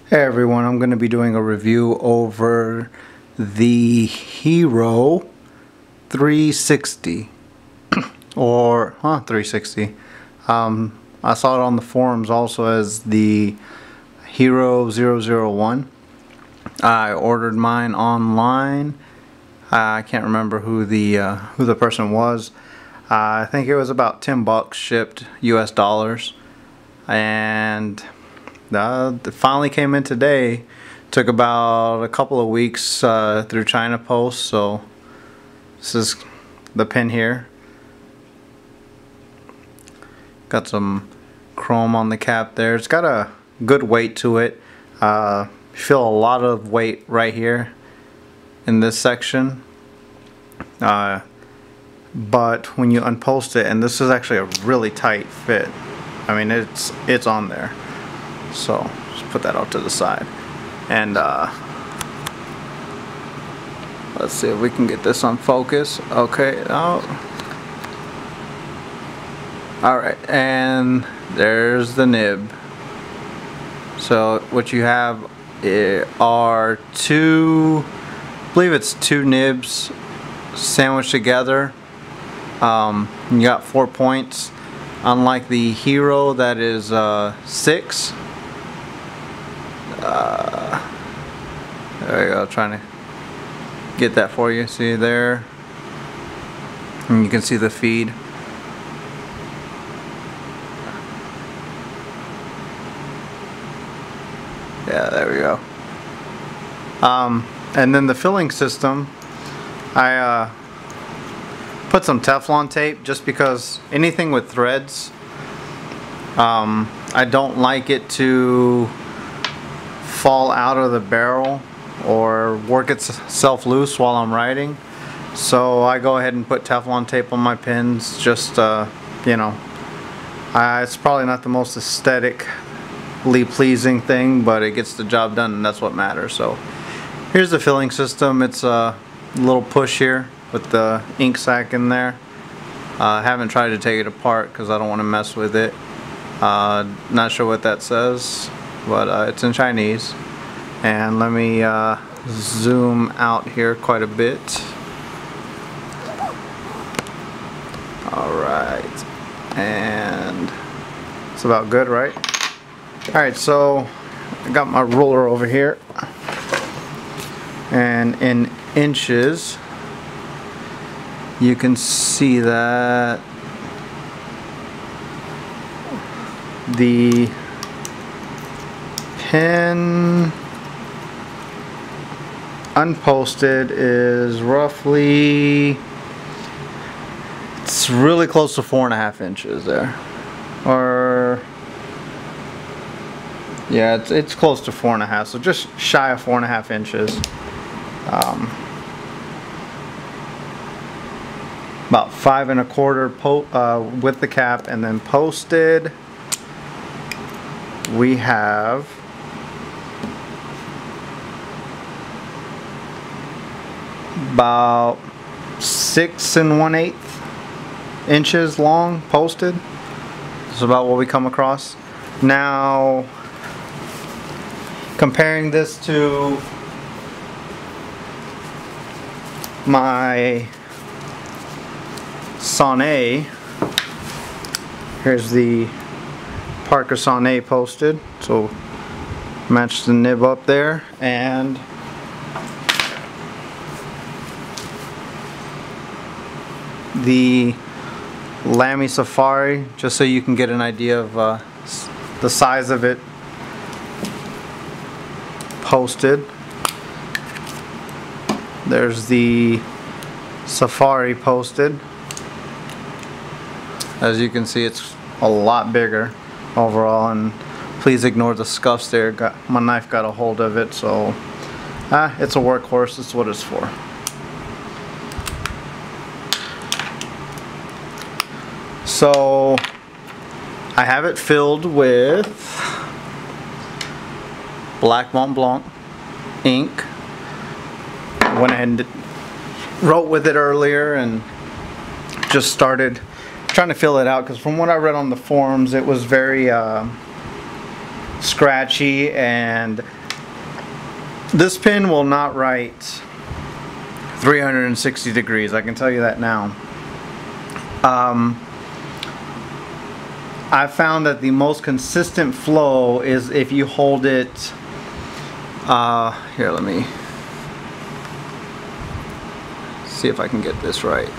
Hey everyone, I'm going to be doing a review over the Hero 360 or 360. I saw it on the forums also as the Hero 001. I ordered mine online. I can't remember who the person was. I think it was about $10 shipped US dollars, and it finally came in today. Took about a couple of weeks through China Post. So this is the pin here. Got some chrome on the cap there. It's got a good weight to it. You feel a lot of weight right here in this section. But when you unpost it, and this is actually a really tight fit. I mean, it's on there. So just put that out to the side, and let's see if we can get this on focus. Okay, oh, all right, and there's the nib. So what you have are I believe it's two nibs sandwiched together. You got 4 points, unlike the Hero that is 6. There we go, trying to get that for you. See there, and you can see the feed. Yeah, there we go. And then the filling system, I put some Teflon tape just because anything with threads, I don't like it to fall out of the barrel or work itself loose while I'm writing. So I go ahead and put Teflon tape on my pins, just you know, it's probably not the most aesthetically pleasing thing, but it gets the job done, and that's what matters. So here's the filling system. It's a little push here with the ink sac in there. I haven't tried to take it apart because I don't want to mess with it. Not sure what that says, but it's in Chinese. And let me zoom out here quite a bit. Alright, and it's about good, right? Alright, so I got my ruler over here, and in inches you can see that the pin unposted is roughly, it's really close to 4.5 inches there, or yeah, it's close to 4.5, so just shy of 4.5 inches. About 5 1/4 with the cap, and then posted we have about 6 1/8 inches long posted. This is about what we come across. Now, comparing this to my Sonnet, here's the Parker Sonnet posted, so match the nib up there, and the Lamy Safari, just so you can get an idea of the size of it, posted. There's the Safari posted. As you can see, it's a lot bigger overall, and please ignore the scuffs there. My knife got a hold of it, so it's a workhorse. It's what it's for. So I have it filled with black Mont Blanc ink. Went ahead and wrote with it earlier and just started trying to fill it out, because from what I read on the forums, it was very scratchy, and This pen will not write 360 degrees, I can tell you that now. I found that the most consistent flow is if you hold it, here, let me see if I can get this right.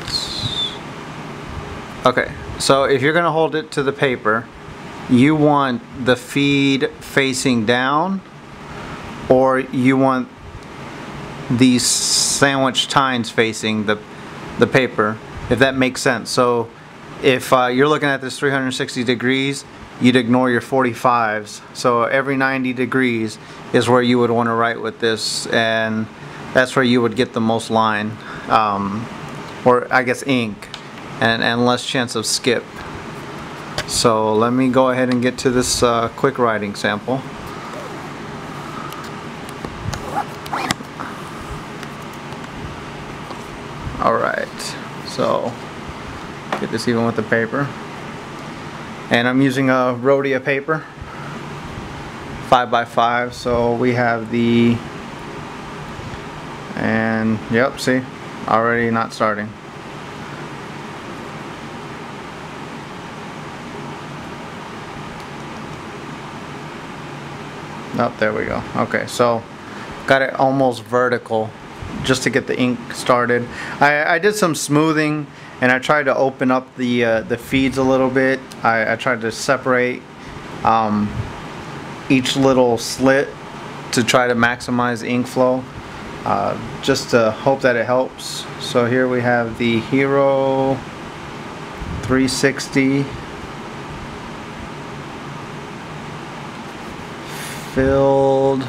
Okay, so if you're gonna hold it to the paper, you want the feed facing down, or you want these sandwich tines facing the paper, if that makes sense. So if you're looking at this 360 degrees, you'd ignore your 45s. So every 90 degrees is where you would want to write with this, and that's where you would get the most line, or I guess ink, and less chance of skip. So let me go ahead and get to this quick writing sample. Alright, so get this even with the paper. And I'm using a Rhodia paper, 5x5, so we have the, and yep, see, already not starting. Oh, there we go. Okay, so got it almost vertical just to get the ink started. I did some smoothing, and I tried to open up the feeds a little bit. I tried to separate each little slit to try to maximize ink flow, just to hope that it helps. So here we have the Hero 360 filled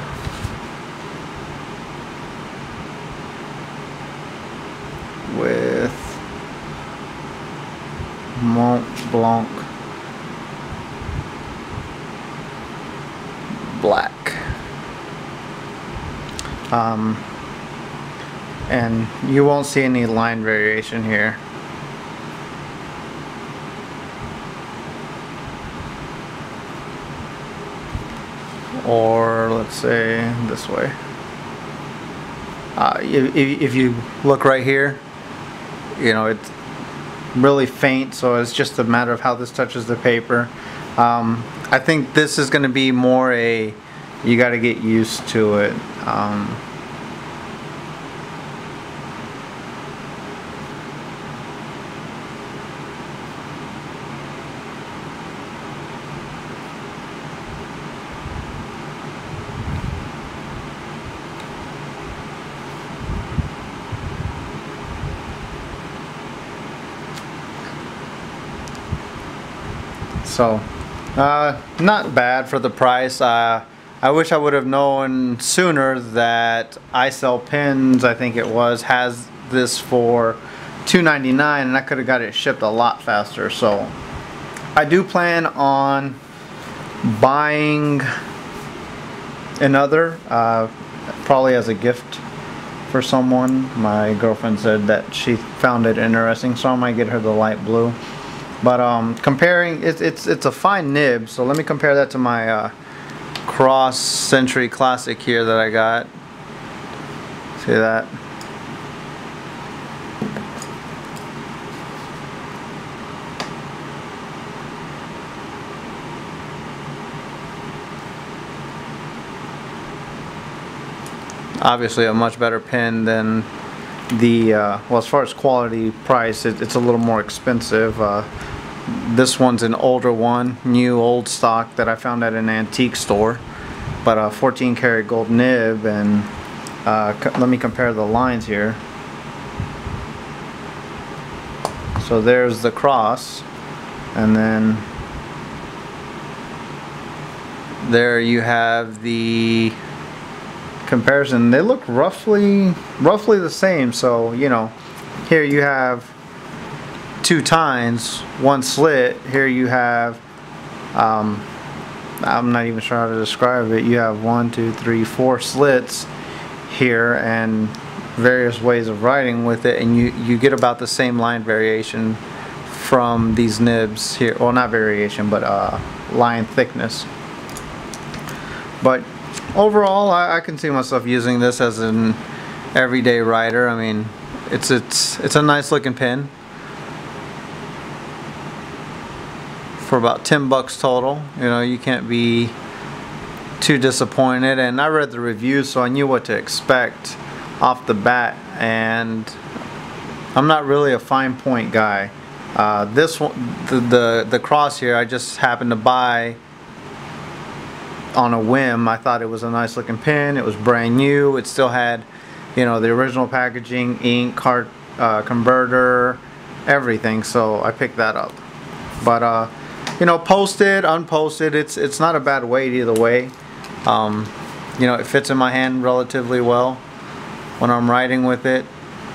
with Mont Blanc black, and you won't see any line variation here. Or let's say this way. If you look right here, you know, it's really faint, so it's just a matter of how this touches the paper. I think this is going to be more a, you got to get used to it. So, not bad for the price. I wish I would have known sooner that I Sell Pens, I think it was, has this for $2.99, and I could have got it shipped a lot faster. So, I do plan on buying another, probably as a gift for someone. My girlfriend said that she found it interesting, so I might get her the light blue. But comparing, it's a fine nib, so let me compare that to my Cross Century Classic here that I got. See that? Obviously a much better pen than the, well, as far as quality price, it's a little more expensive. This one's an older one, new old stock that I found at an antique store, but a 14 karat gold nib. And let me compare the lines here. So there's the Cross, and then there you have the comparison. They look roughly the same. So, you know, here you have two tines, one slit. Here you have, I'm not even sure how to describe it. You have 1, 2, 3, 4 slits here, and various ways of writing with it, and you get about the same line variation from these nibs here. Well, not variation, but line thickness. But overall, I can see myself using this as an everyday rider. I mean, it's a nice looking pin for about 10 bucks total. You know, you can't be too disappointed. And I read the reviews, so I knew what to expect off the bat. And I'm not really a fine point guy. This one, the cross here, I just happened to buy on a whim. I thought it was a nice looking pin. It was brand new. It still had, you know, the original packaging, ink, card converter, everything. So I picked that up. But you know, posted, unposted, it's not a bad weight either way. You know, it fits in my hand relatively well when I'm riding with it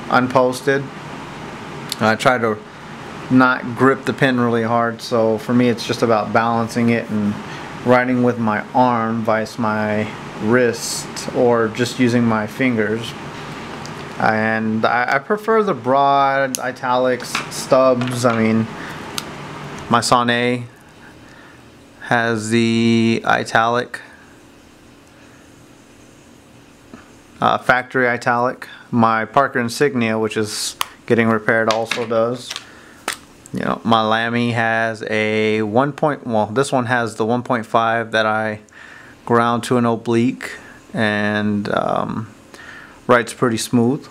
unposted. I try to not grip the pin really hard, so for me it's just about balancing it and riding with my arm vice my wrist, or just using my fingers. And I prefer the broad italics stubs. I mean, my Sané has the italic, factory italic. My Parker Insignia, which is getting repaired, also does. You know, my Lamy has a this one has the 1.5 that I ground to an oblique, and writes pretty smooth.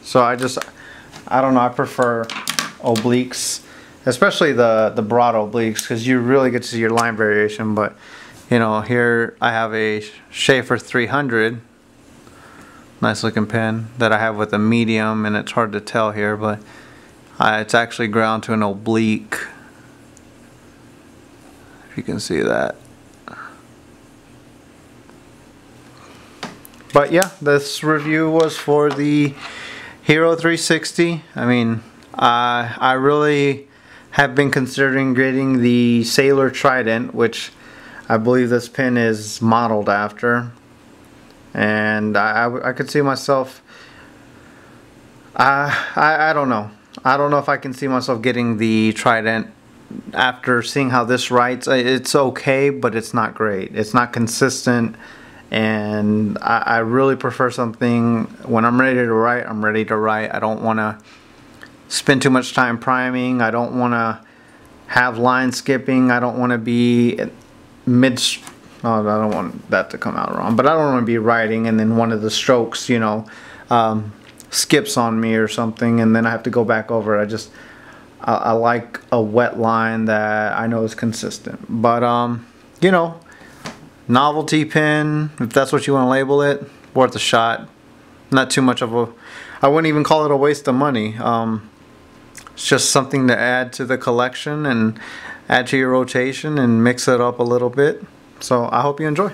So I don't know, I prefer obliques, especially the broad obliques, because you really get to see your line variation. But you know, here I have a Schaefer 300, nice looking pen that I have with a medium, and it's hard to tell here, but it's actually ground to an oblique, if you can see that. But yeah, this review was for the Hero 360. I mean, I really have been considering getting the Sailor Trident, which I believe this pin is modeled after. And I could see myself, I don't know. I don't know if I can see myself getting the Trident after seeing how this writes. It's okay, but it's not great. It's not consistent, and I really prefer something, when I'm ready to write, I'm ready to write. I don't want to spend too much time priming. I don't want to have line skipping. I don't want to be mid... Oh, I don't want that to come out wrong, but I don't want to be writing and then one of the strokes, you know, skips on me or something, and then I have to go back over it. I like a wet line that I know is consistent. But you know, novelty pin, if that's what you want to label it, worth a shot. Not too much of a, I wouldn't even call it a waste of money. It's just something to add to the collection and add to your rotation and mix it up a little bit. So I hope you enjoy.